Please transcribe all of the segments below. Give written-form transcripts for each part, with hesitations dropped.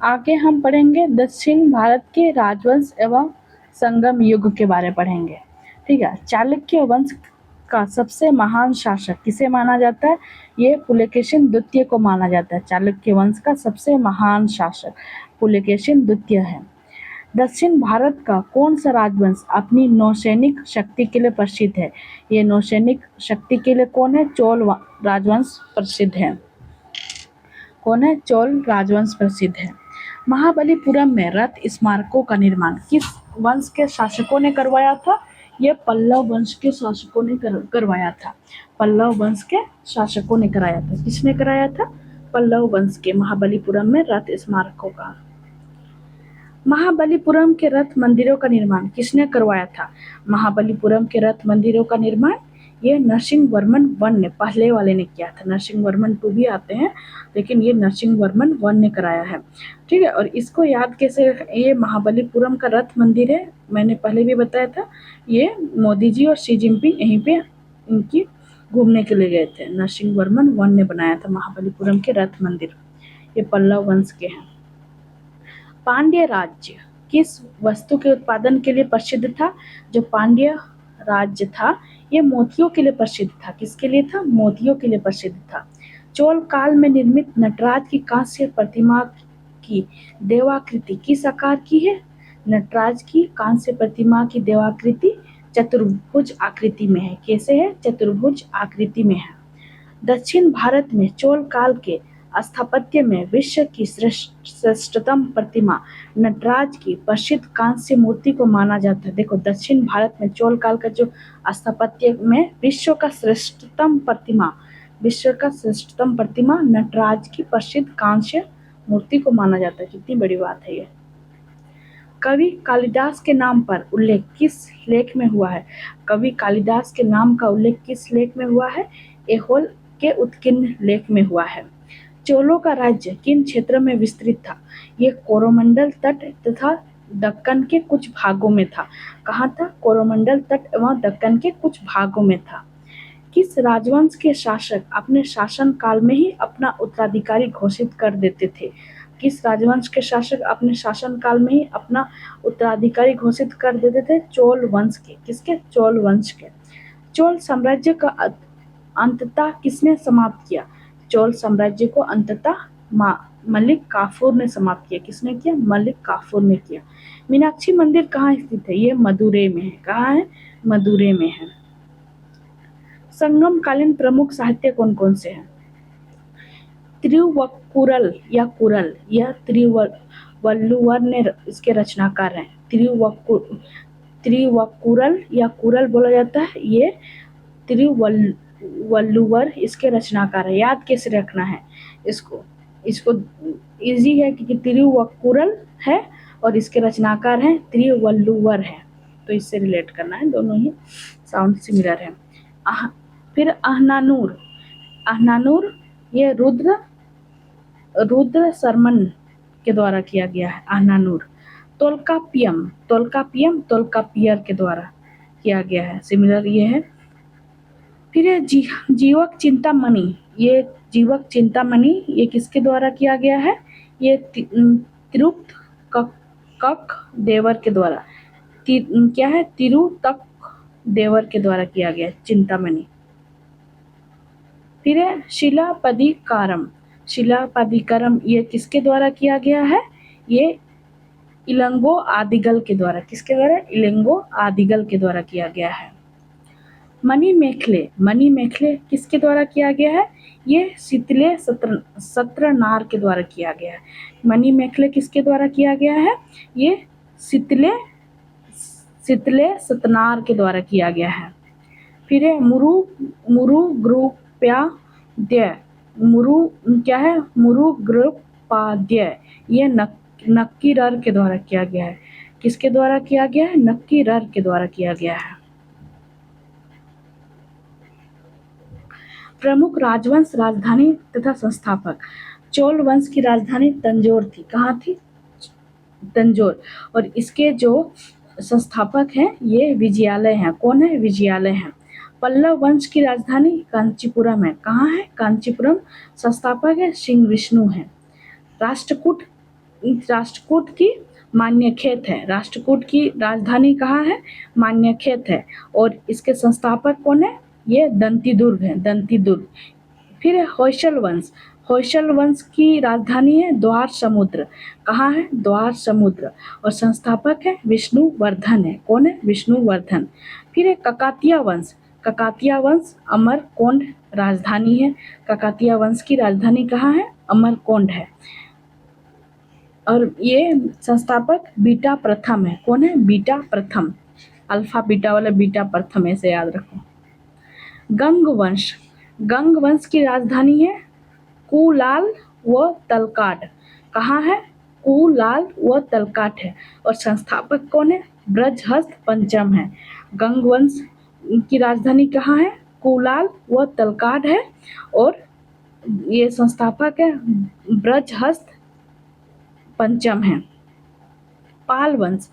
आगे हम पढ़ेंगे दक्षिण भारत के राजवंश एवं संगम युग के बारे में पढ़ेंगे। ठीक है, चालुक्य वंश का सबसे महान शासक किसे माना जाता है? ये पुलकेशिन द्वितीय को माना जाता है। चालुक्य वंश का सबसे महान शासक पुलकेशिन द्वितीय है। दक्षिण भारत का कौन सा राजवंश अपनी नौसैनिक शक्ति के लिए प्रसिद्ध है? ये नौसैनिक शक्ति के लिए कौन है? चोल राजवंश प्रसिद्ध है। कौन है? चोल राजवंश प्रसिद्ध है। महाबलीपुरम में रथ स्मारकों का निर्माण किस वंश के शासकों ने करवाया था? यह पल्लव वंश के शासकों ने करवाया था। पल्लव वंश के शासकों ने कराया था। किसने कराया था? पल्लव वंश के। महाबलीपुरम में रथ स्मारकों का। महाबलीपुरम के रथ मंदिरों का निर्माण किसने करवाया था? महाबलीपुरम के रथ मंदिरों का निर्माण ये नरसिंह वर्मन वन ने, पहले वाले ने किया था। नरसिंह वर्मन 2 भी आते हैं, लेकिन ये नरसिंह वर्मन 1 ने कराया है। ठीक है, और इसको याद कैसे? ये महाबलीपुरम का रथ मंदिर है, मैंने पहले भी बताया था। ये मोदी जी और शी जिनपिंग यहीं पे इनकी घूमने के लिए गए थे। नरसिंह वर्मन 1 ने बनाया था महाबलीपुरम के रथ मंदिर। ये पल्लव वंश के हैं। पांड्य राज्य किस वस्तु के उत्पादन के लिए प्रसिद्ध था? जो पांड्य राज्य था ये मोतियों के लिए प्रसिद्ध था। किसके लिए था? मोतियों के लिए प्रसिद्ध था। चोल काल में निर्मित नटराज की कांस्य प्रतिमा की देवाकृति किस आकार की है? नटराज की कांस्य प्रतिमा की देवाकृति चतुर्भुज आकृति में है। कैसे है? चतुर्भुज आकृति में है। दक्षिण भारत में चोल काल के स्थापत्य में विश्व की श्रेष्ठतम प्रतिमा नटराज की प्रसिद्ध कांस्य मूर्ति को माना जाता है। देखो, दक्षिण भारत में चोल काल का जो स्थापत्य में विश्व का श्रेष्ठतम प्रतिमा नटराज की प्रसिद्ध कांस्य मूर्ति को माना जाता है। कितनी बड़ी बात है ये। कवि कालिदास के नाम पर उल्लेख किस लेख में हुआ है? कवि कालिदास के नाम का उल्लेख किस लेख में हुआ है? ऐहोल के उत्कीर्ण लेख में हुआ है। चोलों का राज्य किन क्षेत्र में विस्तृत था? ये कोरोमंडल तट तथा दक्कन के कुछ भागों में था। कहाँ था? कोरोमंडल तट एवं दक्कन के कुछ भागों में था। किस राजवंश के शासक अपने शासन काल में ही अपना उत्तराधिकारी घोषित कर देते थे? किस राजवंश के शासक अपने शासन काल में ही अपना उत्तराधिकारी घोषित कर देते थे? चोल वंश के। किसके? चोल वंश के। चोल साम्राज्य का अंततः किसने समाप्त किया? चोल साम्राज्य को अंततः मलिक काफूर ने समाप्त किया। किसने किया? मलिक काफूर ने किया। मीनाक्षी मंदिर कहाँ स्थित है? ये मदुरै में है। कहाँ है? मदुरै में है। संगम कालीन प्रमुख साहित्य कौन कौन से हैं? तिरुवक्कुरल या कुरल, यह तिरुवल्लुवर ने इसके रचनाकार हैं। तिरुवक्कुरल या कुरल बोला जाता है। ये तिरुवल्लुवर इसके रचनाकार है। याद कैसे रखना है इसको इजी है क्योंकि तिरुवक्कुरल है और इसके रचनाकार हैं तिरुवल्लुवर है, तो इससे रिलेट करना है। दोनों ही साउंड सिमिलर है। फिर अहनानूर ये रुद्र शर्मन के द्वारा किया गया है। अहनानूर। तोल्कापियर के द्वारा किया गया है। सिमिलर ये है। फिर जीवक चिंतामणि ये किसके द्वारा किया गया है? ये तिरुतक देवर के द्वारा। क्या है? तिरुतक देवर के द्वारा किया गया चिंतामणि। फिर है शिलापदिकारम ये किसके द्वारा किया गया है? ये इलंगो आदिगल के द्वारा। किसके द्वारा? इलंगो आदिगल के द्वारा किया गया है। मणिमेखले किसके द्वारा किया गया है? ये शीतले सत्रनार के द्वारा किया गया है। मणिमेखले किसके द्वारा किया गया है? ये शीतले सतनार के द्वारा किया गया है। फिर है मुरुगृपाद्य ये नक्कीरर के द्वारा किया गया है। किसके द्वारा किया गया है? नक्कीरर के द्वारा किया गया है। प्रमुख राजवंश राजधानी तथा संस्थापक। चोल वंश की राजधानी तंजौर थी। कहाँ थी? तंजौर। और इसके जो संस्थापक हैं ये विजयालय हैं। कौन है? विजयालय हैं। पल्लव वंश की राजधानी कांचीपुरम है। कहाँ है? कांचीपुरम। संस्थापक है सिंह विष्णु है। राष्ट्रकूट राष्ट्रकूट की मान्यखेत है। राष्ट्रकूट की राजधानी कहाँ है? मान्यखेत है। और इसके संस्थापक कौन है? ये दंतीदुर्ग है, दंतीदुर्ग। फिर है होयसल वंश। होयसल वंश की राजधानी है द्वार समुद्र। कहाँ है? द्वार समुद्र। और संस्थापक है विष्णुवर्धन है। कौन है? विष्णुवर्धन। फिर है ककातिया वंश। ककातिया वंश अमरकोंड राजधानी है। ककातिया वंश की राजधानी कहाँ है? अमरकोंड है। और ये संस्थापक बीटा प्रथम है। कौन है? बीटा प्रथम। अल्फा बीटा वाला बीटा प्रथम, ऐसे याद रखो। गंग वंश। गंग वंश की राजधानी है कुलाल व तलकाट। कहाँ है? कुलाल व तलकाट है। और संस्थापक कौन है? ब्रजहस्त पंचम है। गंग वंश की राजधानी कहाँ है? कुलाल व तलकाट है। और ये संस्थापक है ब्रजहस्त पंचम है। पाल वंश।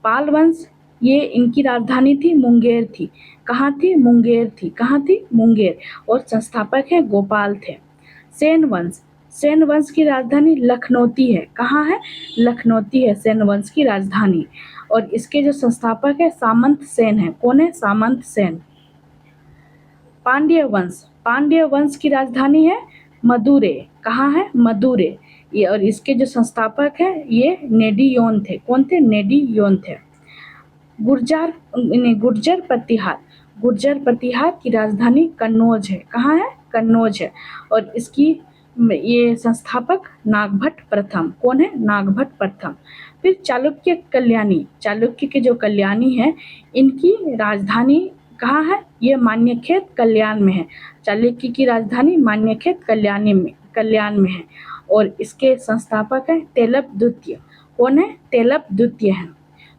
पाल वंश ये इनकी राजधानी थी मुंगेर थी। कहाँ थी? मुंगेर थी। कहाँ थी? मुंगेर। और संस्थापक है गोपाल थे। सेन वंश। सेन वंश की राजधानी लखनौती है। कहाँ है? लखनौती है सेन वंश की राजधानी। और इसके जो संस्थापक है सामंत सेन है। कौन है? सामंत सेन। पांड्य वंश। पांड्य वंश की राजधानी है मदुरै। कहाँ है? मदुरै। ये और इसके जो संस्थापक है ये नेडियोन थे। कौन थे? नेडियोन थे। गुर्जर प्रतिहार। गुर्जर प्रतिहार की राजधानी कन्नौज है। कहाँ है? कन्नौज है। और इसकी ये संस्थापक नागभट्ट प्रथम। कौन है? नागभट्ट प्रथम। फिर चालुक्य कल्याणी। चालुक्य के जो कल्याणी है इनकी राजधानी कहाँ है? ये मान्यखेत कल्याण में है। चालुक्य की राजधानी मान्यखेत कल्याण में है। और इसके संस्थापक है तेलप द्वितीय। कौन है? तेलप द्वितीय है।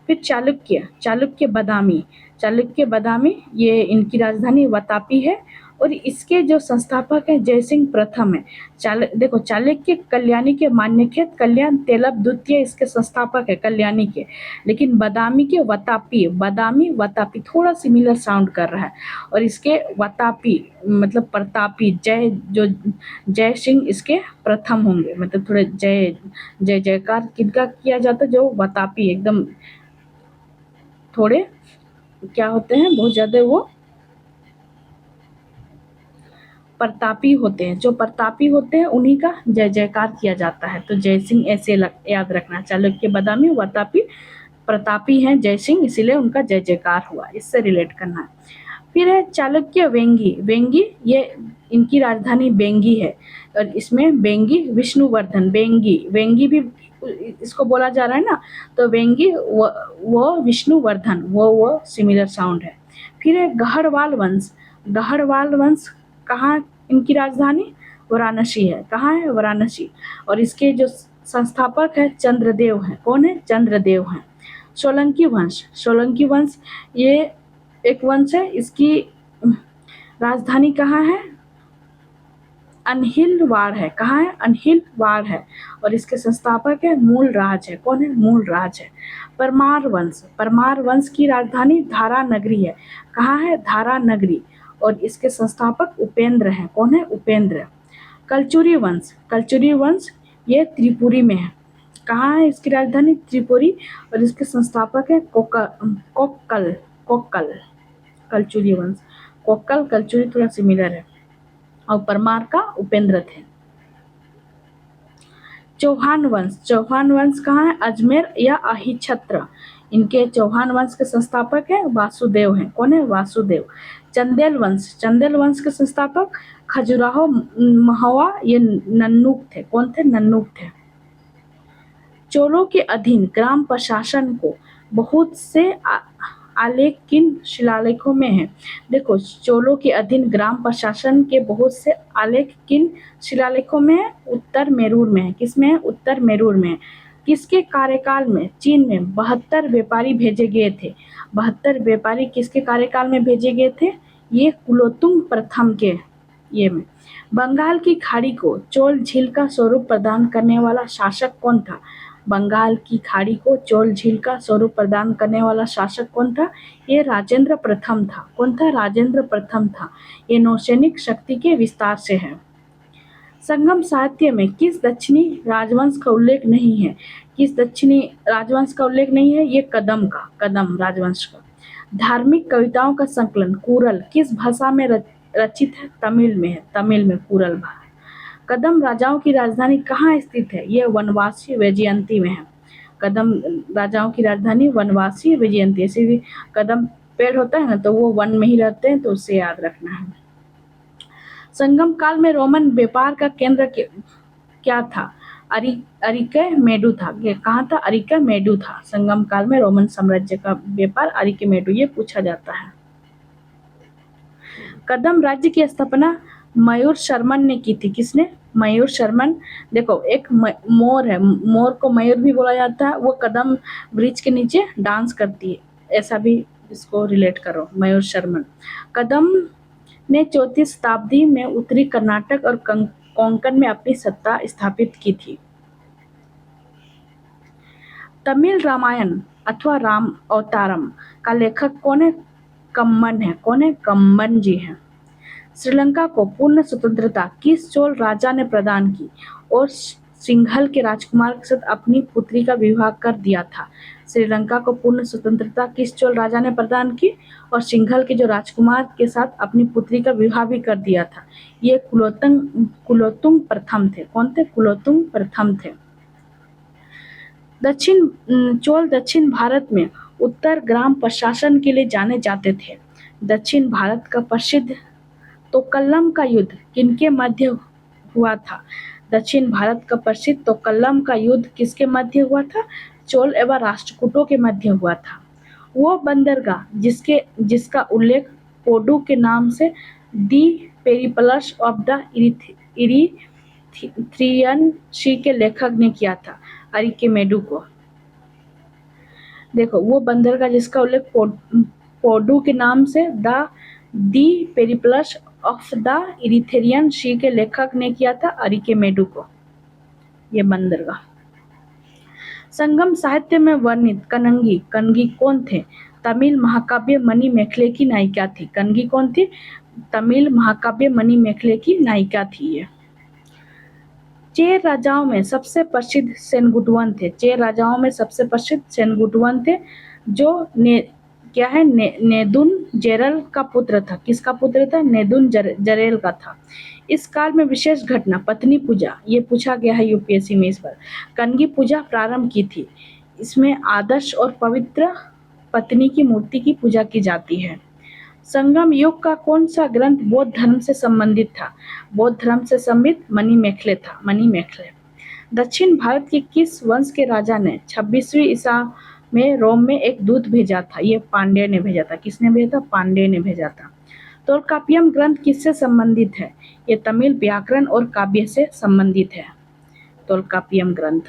फिर चालुक्य बादामी। चालुक्य बादामी ये इनकी राजधानी वातापी है। और इसके जो संस्थापक हैं जयसिंह प्रथम है। देखो चालुक्य कल्याणी के मान्यखेत कल्याण, तेलप द्वितीय इसके संस्थापक है कल्याणी के। लेकिन बादामी के वातापी, बादामी वातापी थोड़ा सिमिलर साउंड कर रहा है। और इसके वातापी मतलब प्रतापी, जय सिंह इसके प्रथम होंगे। मतलब थोड़े जय जयकार किनका किया जाता है? जो वातापी एकदम थोड़े क्या होते हैं, बहुत ज्यादा वो प्रतापी होते हैं। जो प्रतापी होते हैं उन्हीं का जय जयकार किया जाता है। तो जय सिंह ऐसे याद रखना। चालुक्य बादामी वातापी प्रतापी हैं जय सिंह, इसीलिए उनका जय जयकार हुआ, इससे रिलेट करना है। फिर है चालुक्य वेंगी। वेंगी ये इनकी राजधानी बेंगी है। और इसमें बेंगी विष्णुवर्धन, वेंगी भी इसको बोला जा रहा है ना, तो वेंगी वो विष्णुवर्धन वो सिमिलर साउंड है। फिर है गहरवाल वंश। गहरवाल वंश कहाँ इनकी राजधानी? वाराणसी है। कहाँ है? वाराणसी। और इसके जो संस्थापक है चंद्रदेव हैं। कौन है? चंद्रदेव हैं। सोलंकी वंश। सोलंकी वंश ये एक वंश है। इसकी राजधानी कहाँ है? अनहिलवाड़ है। कहाँ है? अनहिलवाड़ है। और इसके संस्थापक है मूलराज है। कौन है? मूलराज है। परमार वंश। परमार वंश की राजधानी धारा नगरी है। कहाँ है? धारा नगरी। और इसके संस्थापक उपेंद्र हैं। कौन है? उपेंद्र। कलचुरी वंश। कलचुरी वंश ये त्रिपुरी में है। कहाँ है इसकी राजधानी? त्रिपुरी। और इसके संस्थापक है कोक्कल। कलचुरी वंश कोक्कल कलचुरी थोड़ा सिमिलर है। और परमार का उपेंद्र थे। चौहान वंश। चौहान वंश कहाँ है? अजमेर या अहिछत्र। इनके चौहान वंश के संस्थापक है वासुदेव हैं। कौन है? वासुदेव। चंदेल वंश। चंदेल वंश के संस्थापक खजुराहो महुआ ये नन्नुक थे। कौन थे? नन्नुक थे। चोलों के अधीन ग्राम प्रशासन को बहुत से आलेख किन शिलालेखों में है? देखो चोलों के अधीन ग्राम प्रशासन के बहुत से आलेख किन शिलालेखों में है? उत्तर मेरूर में है। किसमें है? उत्तर मेरूर में है। किसके कार्यकाल में चीन में 72 व्यापारी भेजे गए थे? 72 व्यापारी किसके कार्यकाल में भेजे गए थे? ये कुलोत्तुंग प्रथम के ये में। बंगाल की खाड़ी को चोल झील का स्वरूप प्रदान करने वाला शासक कौन था? बंगाल की खाड़ी को चोल झील का स्वरूप प्रदान करने वाला शासक कौन था? ये राजेंद्र प्रथम था। कौन था? राजेंद्र प्रथम था। ये नौसैनिक शक्ति के विस्तार से है। संगम साहित्य में किस दक्षिणी राजवंश का उल्लेख नहीं है? किस दक्षिणी राजवंश का उल्लेख नहीं है? ये कदम राजवंश का। धार्मिक कविताओं का संकलन कुरल किस भाषा में रचित है? तमिल में है, तमिल में कुरल भाषा। कदम राजाओं की राजधानी कहाँ स्थित है? यह वनवासी वैजयंती में है। कदम राजाओं की राजधानी वनवासी वैजयंती। ऐसे भी कदम पेड़ होता है ना, तो वो वन में ही रहते हैं, तो उससे याद रखना है। संगम काल में रोमन व्यापार का केंद्र क्या था? अरिके मेडू था। ये कहाँ था? अरिके मेडू था। संगम काल में रोमन साम्राज्य का व्यापार अरिके मेडू, ये पूछा जाता है। कदम राज्य की स्थापना मयूर शर्मन ने की थी। किसने? मयूर शर्मन। देखो, एक मोर है, मोर को मयूर भी बोला जाता है, वो कदम वृक्ष के नीचे डांस करती है, ऐसा भी इसको रिलेट करो। मयूर शर्मन। कदम ने 4वीं शताब्दी में उत्तरी कर्नाटक और कोंकण में अपनी सत्ता स्थापित की थी। तमिल रामायण अथवा राम अवतारम का लेखक कौन है? कम्मन है। कौन है? कम्मन जी हैं। श्रीलंका को पूर्ण स्वतंत्रता किस चोल राजा ने प्रदान की और सिंघल के राजकुमार के साथ अपनी पुत्री का विवाह कर दिया था? श्रीलंका को पूर्ण स्वतंत्रता किस चोल राजा ने प्रदान की और सिंघल के जो राजकुमार के साथ अपनी पुत्री का विवाह भी कर दिया था? ये कुलोतुंग प्रथम थे। कौन थे? कुलोतुंग प्रथम थे। चोल दक्षिण भारत में उत्तर ग्राम प्रशासन के लिए जाने जाते थे। दक्षिण भारत का प्रसिद्ध तोकल्लम का युद्ध किनके मध्य हुआ था? दक्षिण भारत का प्रसिद्ध तोकल्लम का युद्ध किसके मध्य हुआ था? चोल एवं राष्ट्रकूटों के मध्य हुआ था। वो बंदरगाह जिसका उल्लेख पोडू के नाम से दी पेरिप्लस ऑफ द इरीथ्रियन सी के लेखक ने किया था? अरिकेमेडू को। देखो, वो बंदरगाह जिसका उल्लेख पोडू के नाम से दी पेरिप्लस ऑफ द इरीथ्रियन सी के लेखक ने किया था? अरिकेमेडू को, ये बंदरगाह। संगम साहित्य में वर्णित कनगी कौन थे? तमिल महाकाव्य मणिमेखले की नायिका थी। कनगी कौन थी? तमिल महाकाव्य मणिमेखले की नायिका थी ये। चेर राजाओं में सबसे प्रसिद्ध सेनगुटवन थे। चेर राजाओं में सबसे प्रसिद्ध सेनगुटवन थे, जो नेदुन जेरल का पुत्र था। किसका पुत्र था? नेदुन जरेल का था। इस काल में विशेष घटना पत्नी पूजा, ये पूछा गया है यूपीएससी में इस बार। कनगी पूजा प्रारंभ की थी। इसमें आदर्श और पवित्र पत्नी की मूर्ति की पूजा की जाती है। संगम युग का कौन सा ग्रंथ बौद्ध धर्म से संबंधित था? बौद्ध धर्म से संबंधित मणिमेखले था। मणिमेखले। दक्षिण भारत के किस वंश के राजा ने 26वीं ईसा में रोम में एक दूत भेजा था? ये पांड्य ने भेजा था। किसने भेजा था? पांड्य ने भेजा था। तोल्कापियम ग्रंथ किससे संबंधित है? ये तमिल व्याकरण और काव्य से संबंधित है। तोल्कापियम ग्रंथ।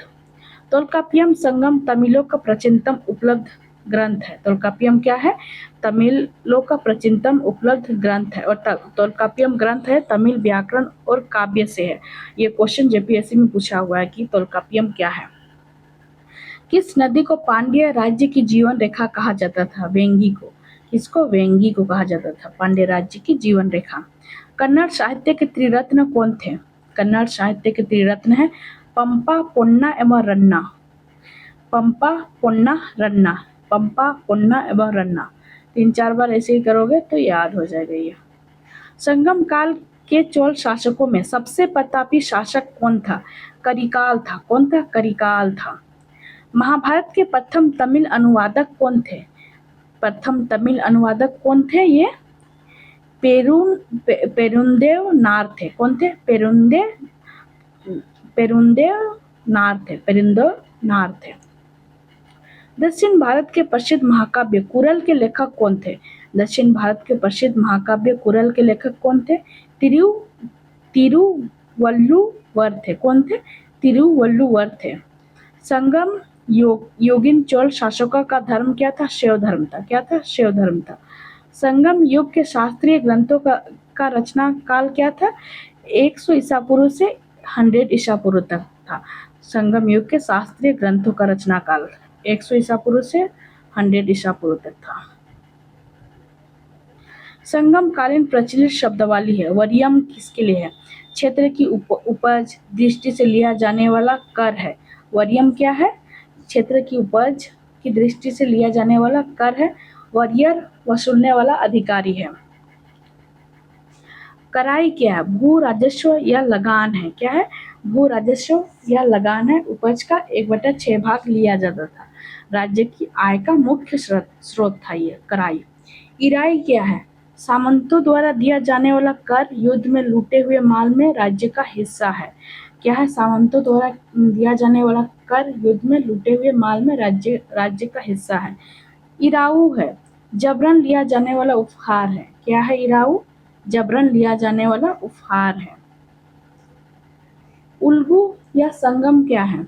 तोल्कापियम संगम तमिलों का प्राचीनतम उपलब्ध ग्रंथ है। तोल्कापियम क्या है? तमिलों का प्राचीनतम उपलब्ध ग्रंथ है, और तोल्कापियम ग्रंथ है तमिल व्याकरण और काव्य से है। ये क्वेश्चन जेपीएससी में पूछा हुआ है कि तोल्कापियम क्या है। किस नदी को पांड्य राज्य की जीवन रेखा कहा जाता था? वेंगी को। किसको? वेंगी को कहा जाता था पांड्य राज्य की जीवन रेखा। कन्नड़ साहित्य के त्रिरत्न कौन थे? कन्नड़ साहित्य के त्रिरत्न है पंपा, पोन्ना एवं रन्ना। पंपा, पोन्ना, रन्ना। पंपा, पोन्ना एवं रन्ना। 3-4 बार ऐसे ही करोगे तो याद हो जाएगा ये। संगम काल के चोल शासकों में सबसे प्रतापी शासक कौन था? करिकाल था। कौन था? करिकाल था। महाभारत के प्रथम तमिल अनुवादक कौन थे? प्रथम तमिल अनुवादक कौन थे? ये पेरुंदेव नार थे। कौन थे? पेरुंदेव नार थे। दक्षिण भारत के प्रसिद्ध महाकाव्य कुरल के लेखक कौन थे? दक्षिण भारत के प्रसिद्ध महाकाव्य कुरल के लेखक कौन थे? तिरुवल्लुवर थे। कौन थे? तिरुवल्लुवर थे। संगम योगिन चोल शासकों का धर्म क्या था? शैव धर्म था। क्या था? शैव धर्म था। संगम युग के शास्त्रीय ग्रंथों का रचना काल क्या था? 100 ईसा पूर्व से 100 ईसा पूर्व तक था। संगम युग के शास्त्रीय ग्रंथों का रचना काल 100 ईसा पूर्व से 100 ईसा पूर्व तक था। संगम कालीन प्रचलित शब्दावली है। वरियम किसके लिए है? क्षेत्र की उपज दृष्टि से लिया जाने वाला कर है। वरीयम क्या है? क्षेत्र की उपज की दृष्टि से लिया जाने वाला कर है। वरीयर वसूलने वाला अधिकारी है। कराई क्या है? भू राजस्व या लगान है। क्या है? भू राजस्व या लगान है। उपज का 1/6 भाग लिया जाता था। राज्य की आय का मुख्य स्रोत था ये कराई। इराई क्या है? सामंतों द्वारा दिया जाने वाला कर युद्ध में लूटे हुए माल में राज्य का हिस्सा है। क्या है? सामंतों द्वारा दिया जाने वाला कर युद्ध में लूटे हुए माल में राज्य का हिस्सा है। इराऊ है, जबरन लिया जाने वाला उपहार है। क्या है इराऊ? जबरन लिया जाने वाला उपहार है। उल्गू या संगम क्या है?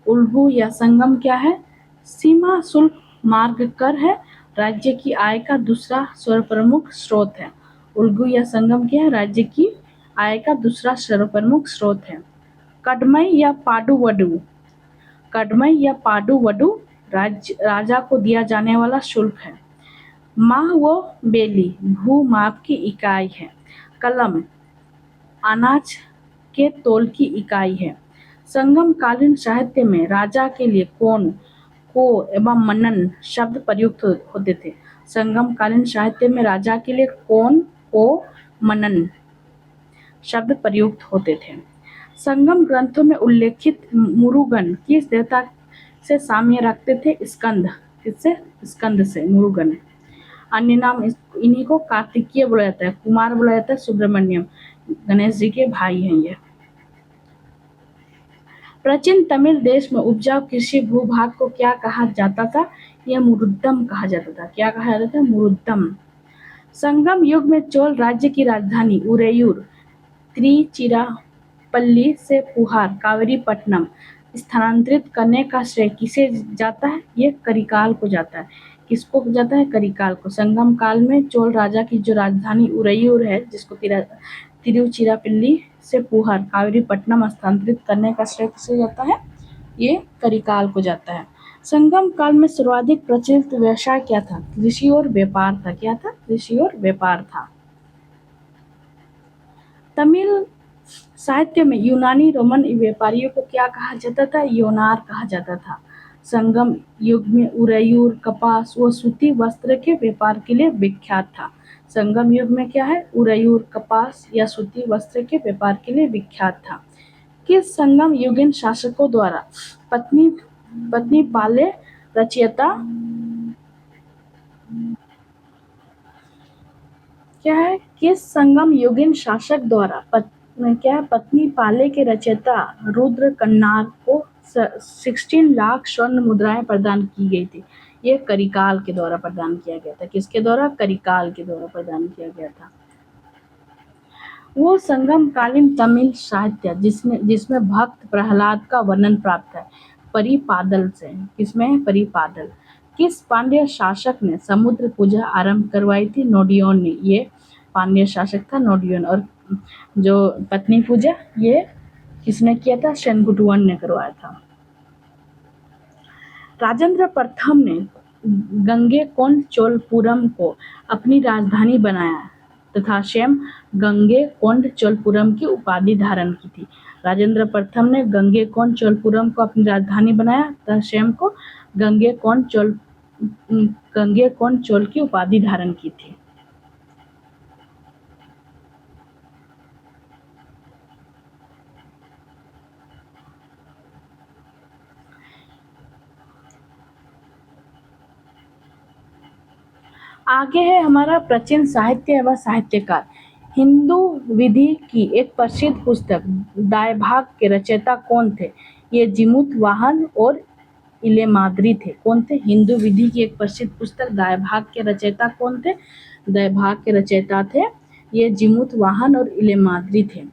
उल्गू या संगम क्या है? सीमा शुल्क मार्ग कर है। राज्य की आय का दूसरा सर्वप्रमुख स्रोत है। उल्गू या संगम क्या है? राज्य की आय का दूसरा सर्वप्रमुख स्रोत है। कदमई या पाडुवडु। कदमई या पाडुवडु राजा को दिया जाने वाला शुल्क है। माह व बेली भू माप की इकाई है। कलम अनाज के तोल की इकाई है। संगम कालीन साहित्य में राजा के लिए कौन, को एवं मनन शब्द प्रयुक्त होते थे। संगम कालीन साहित्य में राजा के लिए कौन, को, मनन शब्द प्रयुक्त होते थे। संगम ग्रंथों में उल्लेखित मुरुगन किस देवता से साम्य रखते थे? स्कंद। किससे? स्कंद से। मुरुगन अन्य नाम इन्हीं को कार्तिकीय बोला जाता है, कुमार बोला जाता है, सुब्रमण्यम गणेश जी के भाई हैं ये। प्राचीन तमिल देश में उपजाऊ कृषि भूभाग को क्या कहा जाता था? यह मुरुद्दम कहा जाता था। क्या कहा जाता था? मुरुद्दम। संगम युग में चोल राज्य की राजधानी उरेयूर त्रिचिरापल्ली से पुहार कावेरीपट्टनम स्थानांतरित करने का श्रेय किसे जाता है? ये करिकाल को जाता है। किसको जाता है? करिकाल को। संगम काल में चोल राजा की जो राजधानी उरेयूर है, जिसको तिरुचिरापल्ली से पुहार कावेरीपट्टनम स्थानांतरित करने का श्रेय किसे जाता है? ये करिकाल को जाता है। संगम काल में सर्वाधिक प्रचलित व्यवसाय क्या था? कृषि और व्यापार था। क्या था? कृषि और व्यापार था। तमिल साहित्य में यूनानी रोमन व्यापारियों को क्या कहा जाता था? योनार कहा जाता था। संगम युग में उरेयूर कपास व सूती वस्त्र के व्यापार के लिए विख्यात था। संगम युग में क्या है? उरेयूर कपास या सूती वस्त्र के व्यापार के लिए विख्यात था। किस संगम युगीन शासकों द्वारा पत्नी पाले रचयिता क्या है? किस संगम युगीन शासक द्वारा पत्नी पाले के रचयिता रुद्र कन्नार को 16 लाख स्वर्ण मुद्राएं प्रदान की गई थी? ये करिकाल के द्वारा प्रदान किया गया था। किसके द्वारा? करिकाल के द्वारा प्रदान किया गया था। वो संगम कालीन तमिल साहित्य जिसमें भक्त प्रहलाद का वर्णन प्राप्त है परिपादल से। किसमें है? परिपादल। किस पांड्य शासक ने समुद्र पूजा आरंभ करवाई थी? नोडियन ने। ये पांड्य शासक था नोडियन। और जो पत्नी पूजा ये किसने किया था? सेनगुटुवन ने करवाया था। राजेंद्र प्रथम ने गंगैकोंडचोलपुरम को अपनी राजधानी बनाया तथा स्वयं गंगैकोंडचोलपुरम की उपाधि धारण की थी। राजेंद्र प्रथम ने गंगैकोंडचोलपुरम को अपनी राजधानी बनाया तथा स्वयं को गंगैकोंडचोल की उपाधि धारण की थी। आगे है हमारा प्राचीन साहित्य एवं साहित्यकार। हिंदू विधि की एक प्रसिद्ध पुस्तक दायभाग के रचयिता कौन थे? ये जिमुत वाहन और इलेमाद्री थे। कौन थे? हिंदू विधि की एक प्रसिद्ध पुस्तक दायभाग के रचयिता कौन थे? दायभाग के रचयिता थे ये जिमुत वाहन और इलेमाद्री थे।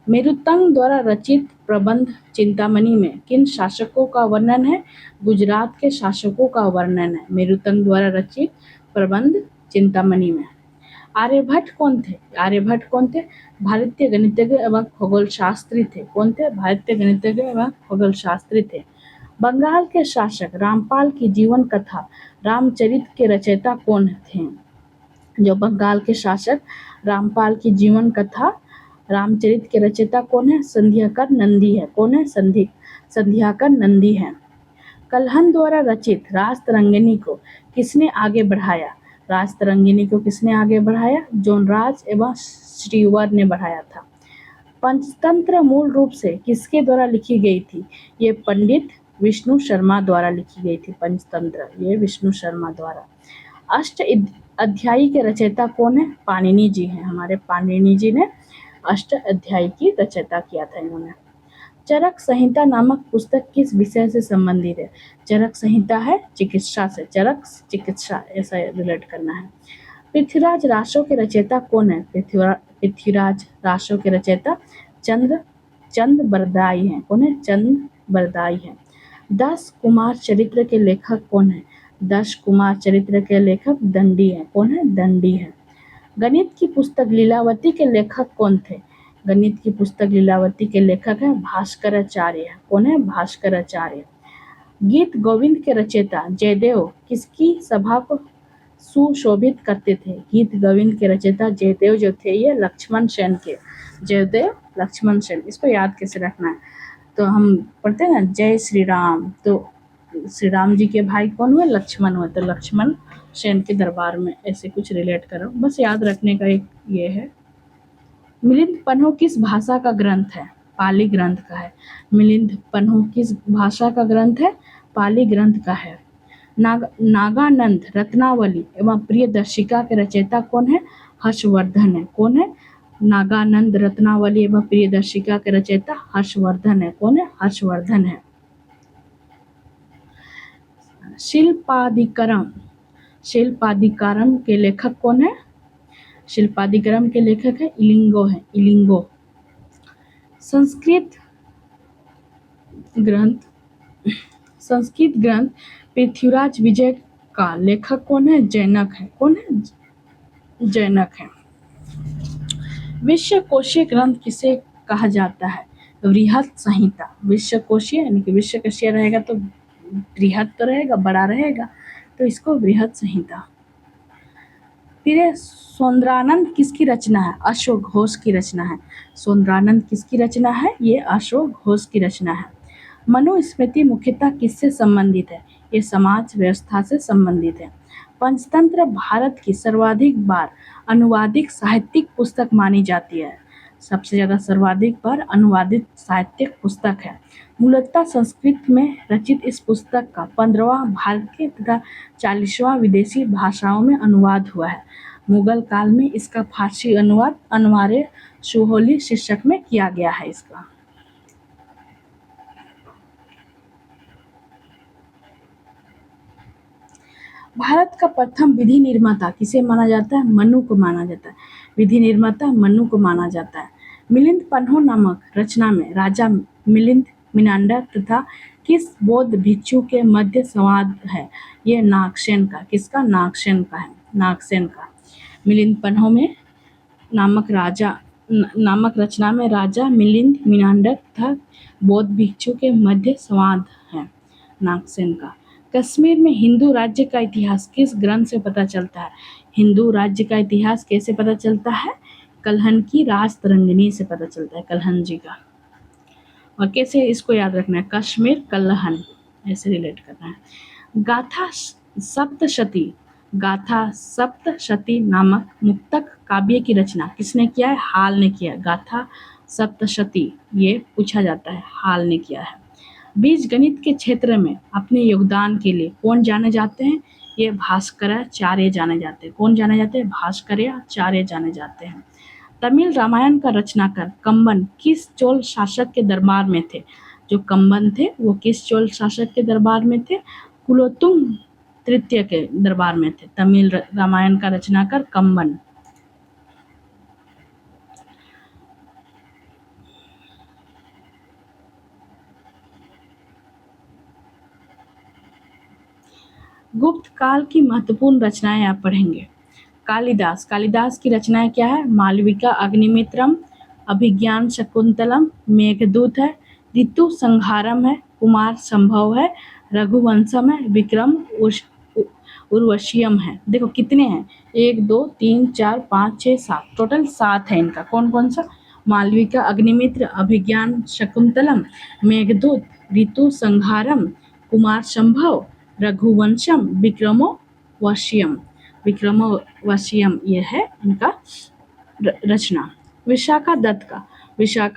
मेरुतंग द्वारा रचित प्रबंध चिंतामणि में किन शासकों का वर्णन है? गुजरात के शासकों का वर्णन है मेरुतंग द्वारा रचित प्रबंध चिंतामणि में। आर्यभट्ट कौन थे? आर्यभट्ट कौन थे? भारतीय गणितज्ञ एवं खगोल शास्त्री थे। कौन थे? भारतीय गणितज्ञ एवं खगोल शास्त्री थे। बंगाल के शासक रामपाल की जीवन कथा रामचरित के रचयिता कौन थे? जो बंगाल के शासक रामपाल की जीवन कथा रामचरित के रचयिता कौन है? संध्याकर नंदी है। कौन है? संध्याकर नंदी है। कल्हन द्वारा रचित रासतरंगिणी को किसने आगे बढ़ाया? रासतरंगिणी को किसने आगे बढ़ाया? जोनराज एवं श्रीवर ने बढ़ाया था। पंचतंत्र मूल रूप से किसके द्वारा लिखी गई थी? ये पंडित विष्णु शर्मा द्वारा लिखी गई थी। पंचतंत्र ये विष्णु शर्मा द्वारा। अष्ट अध्यायी के रचयिता कौन है? पाणिनि जी हैं। हमारे पाणिनि जी ने अष्ट अध्यायी की रचयिता किया था इन्होंने। चरक संहिता नामक पुस्तक किस विषय से संबंधित है? चरक संहिता है चिकित्सा से। चरक चिकित्सा ऐसा रिलेट करना है। पृथ्वीराज रासो के रचयिता कौन है? पृथ्वीराज रासो के रचयिता चंद बरदाई हैं। कौन है? चंद बरदाई हैं। 10 कुमार चरित्र के लेखक कौन है? 10 कुमार चरित्र के लेखक दंडी हैं। कौन है? दंडी है। गणित की पुस्तक लीलावती के लेखक कौन थे? गणित की पुस्तक लीलावती के लेखक हैं भास्कराचार्य। कौन है? भास्कराचार्य। गीत गोविंद के रचयिता जयदेव किसकी सभा को सुशोभित करते थे? गीत गोविंद के रचयिता जयदेव जो थे ये लक्ष्मण सेन के। जयदेव लक्ष्मण सेन, इसको याद कैसे रखना है? तो हम पढ़ते हैं ना जय श्री राम, तो श्री राम जी के भाई कौन हुए? लक्ष्मण हुए। तो लक्ष्मण सेन के दरबार में ऐसे कुछ रिलेट करो, बस याद रखने का एक ये है। मिलिंद पन्हो किस भाषा का ग्रंथ है? पाली ग्रंथ का है। मिलिंद पन्हो किस भाषा का ग्रंथ है? पाली ग्रंथ का है। नागानंद रत्नावली एवं प्रियदर्शिका के रचयिता कौन है? हर्षवर्धन है। कौन है? नागानंद रत्नावली एवं प्रियदर्शिका के रचयिता हर्षवर्धन है। कौन है? हर्षवर्धन है। शिल्पादिकारम के लेखक कौन है? शिल्पादिकारम के लेखक है इलिंगो है। इलिंगो। संस्कृत ग्रंथ पृथ्वीराज विजय का लेखक कौन है? जैनक है। कौन है? जैनक है। विश्वकोशीय ग्रंथ किसे कहा जाता है? बृहत संहिता। विश्वकोशीय यानी कि विश्वकोशीय रहेगा तो बृहत तो रहेगा, बड़ा रहेगा, तो इसको बृहत संहिता। फिर सौंदरानंद किसकी रचना है? अशोक घोष की रचना है। सौंदरानंद किसकी रचना है? ये अशोक घोष की रचना है। मनुस्मृति मुख्यतः किससे संबंधित है? ये समाज व्यवस्था से संबंधित है। पंचतंत्र भारत की सर्वाधिक बार अनुवादित साहित्यिक पुस्तक मानी जाती है। सबसे ज़्यादा सर्वाधिक बार अनुवादित साहित्यिक पुस्तक है। मूलतः संस्कृत में रचित इस पुस्तक का 15वां भारतीय तथा 40वां विदेशी भाषाओं में अनुवाद हुआ है। मुगल काल में इसका फारसी अनुवाद अनवारे सुहोली शीर्षक में किया गया है। इसका भारत का प्रथम विधि निर्माता किसे माना जाता है? मनु को माना जाता है। विधि निर्माता मनु को माना जाता है। मिलिंद पन्हो नामक रचना में राजा मिलिंद मिनांडर तथा किस बौद्ध भिक्षु के मध्य संवाद है? ये नागसेन का। किसका? नागसेन का है। नागसेन का। मिलिंद पन्हो में नामक रचना में राजा मिलिंद मिनांडर तथा बौद्ध भिक्षु के मध्य संवाद है नागसेन का। कश्मीर में हिंदू राज्य का इतिहास किस ग्रंथ से पता चलता है? हिंदू राज्य का इतिहास कैसे पता चलता है? कल्हन की रासतरंगिणी से पता चलता है, कल्हन जी का। और कैसे इसको याद रखना है? कश्मीर कल्हन ऐसे रिलेट करना है। गाथा सप्तशती नामक मुक्तक काव्य की रचना किसने किया है? हाल ने किया है। गाथा सप्तशती ये पूछा जाता है, हाल ने किया है। बीज गणित के क्षेत्र में अपने योगदान के लिए कौन जाने जाते हैं? ये भास्कराचार्य जाने जाते हैं। कौन जाने जाते हैं? भास्कराचार्य जाने जाते हैं। तमिल रामायण का रचनाकार कंबन किस चोल शासक के दरबार में थे? जो कंबन थे वो किस चोल शासक के दरबार में थे? कुलोत्तुंग तृतीय के दरबार में थे। तमिल रामायण का रचनाकार कंबन। गुप्त काल की महत्वपूर्ण रचनाएं आप पढ़ेंगे। कालिदास की रचनाएं क्या है? मालविका अग्निमित्रम, अभिज्ञान शकुंतलम, मेघदूत है, ऋतु संहारम है, कुमार संभव है, रघुवंशम है, विक्रम उर्वशियम है। देखो कितने हैं? 1 2 3 4 5 6 7, टोटल 7 है इनका। कौन कौन सा? मालविका अग्निमित्र, अभिज्ञान शकुंतलम, मेघदूत, ऋतु संहारम, कुमार संभव, रघुवंशम, विक्रमोर्वशीयम ये है इनका रचना। विशाखा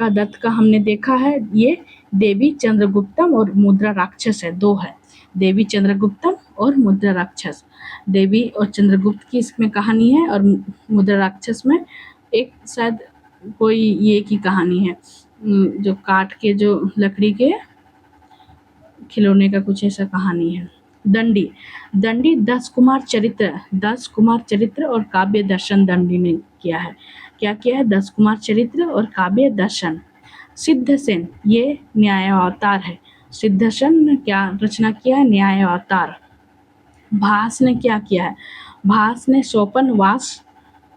दत्त का हमने देखा है, ये देवी चंद्रगुप्तम और मुद्रा राक्षस है, दो है, देवी चंद्रगुप्तम और मुद्रा राक्षस। देवी और चंद्रगुप्त की इसमें कहानी है और मुद्रा राक्षस में एक शायद कोई ये की कहानी है, जो काट के जो लकड़ी के खिलौने का कुछ ऐसा कहानी है। दंडी 10 कुमार चरित्र और काव्य दर्शन दंडी ने किया है। क्या किया है? 10 कुमार चरित्र और काव्य दर्शन। सिद्धसेन ये न्याय अवतार है। सिद्धसेन ने क्या रचना किया है? न्याय अवतार। भास ने क्या किया है? भास ने सोपन वास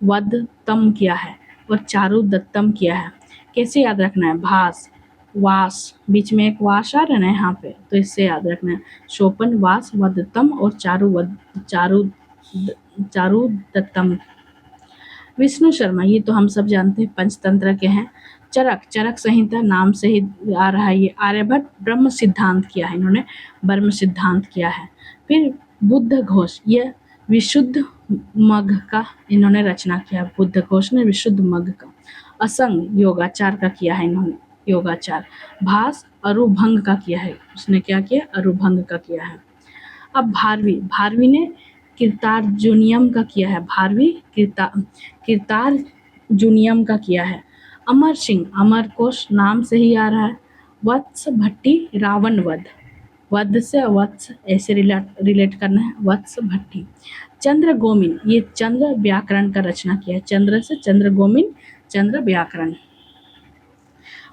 वदतम किया है और चारु दत्तम किया है। कैसे याद रखना है? भास वास, बीच में एक वास आ रहा है ना यहाँ पे, तो इससे याद रखना है। सोपन वास वदतम और चारु दत्तम। विष्णु शर्मा ये तो हम सब जानते हैं, पंचतंत्र के हैं। चरक संहिता नाम से ही आ रहा है ये। आर्यभट्ट ब्रह्म सिद्धांत किया है इन्होंने, ब्रह्म सिद्धांत किया है। फिर बुद्ध घोष ये विशुद्ध मग्ध का इन्होंने रचना किया। बुद्ध घोष ने विशुद्ध मग्ध का। असंग योगाचार का किया है इन्होंने, योगाचार। भास अरुभंग का किया है, उसने क्या किया? अरुभंग का किया है। अब भारवी ने कीर्तार्जुनियम का किया है। भारवी कीर्तार्जुनियम का किया है। अमर सिंह, अमर कोश नाम से ही आ रहा है। वत्स भट्टी रावण वध से वत्स ऐसे रिलेट करना है, वत्स भट्टी। चंद्र गोमिन ये चंद्र व्याकरण का रचना किया है। चंद्र से चंद्र गोमिन, चंद्र व्याकरण।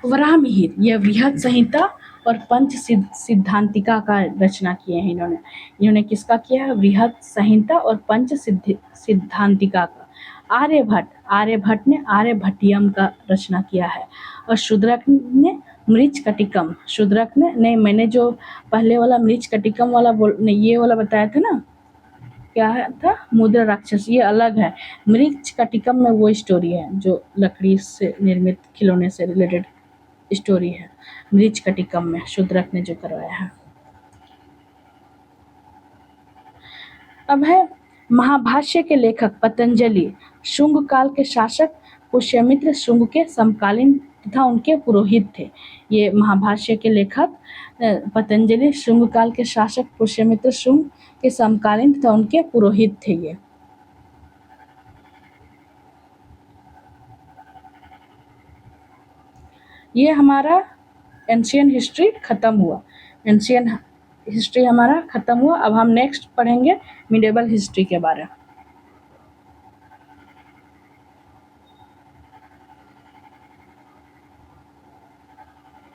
वराह मिहिर यह बृहद संहिता और पंच सिद्धांतिका का रचना किए हैं इन्होंने किसका किया है? बृहद संहिता और पंच सिद्धांतिका का। आर्यभट्ट ने आर्यभट्टियम का रचना किया है। और शूद्रक ने मृच्छकटिकम। शूद्रक ने नहीं, मैंने जो पहले वाला मृच्छकटिकम वाला ये वाला बताया था ना, क्या था? मुद्रा राक्षस, ये अलग है। मृच्छकटिकम में वो स्टोरी है जो लकड़ी से निर्मित खिलौने से रिलेटेड स्टोरी है। मृच्छकटिकम में शूद्रक ने जो करवाया है। अब है महाभाष्य के लेखक पतंजलि, शुंग काल के शासक पुष्यमित्र शुंग के समकालीन तथा उनके पुरोहित थे। ये महाभाष्य के लेखक पतंजलि शुंग काल के शासक पुष्यमित्र शुंग के समकालीन तथा उनके पुरोहित थे। ये हमारा एंशियन हिस्ट्री खत्म हुआ। एंशियन हिस्ट्री हमारा खत्म हुआ। अब हम नेक्स्ट पढ़ेंगे मिडेवल हिस्ट्री के बारे में।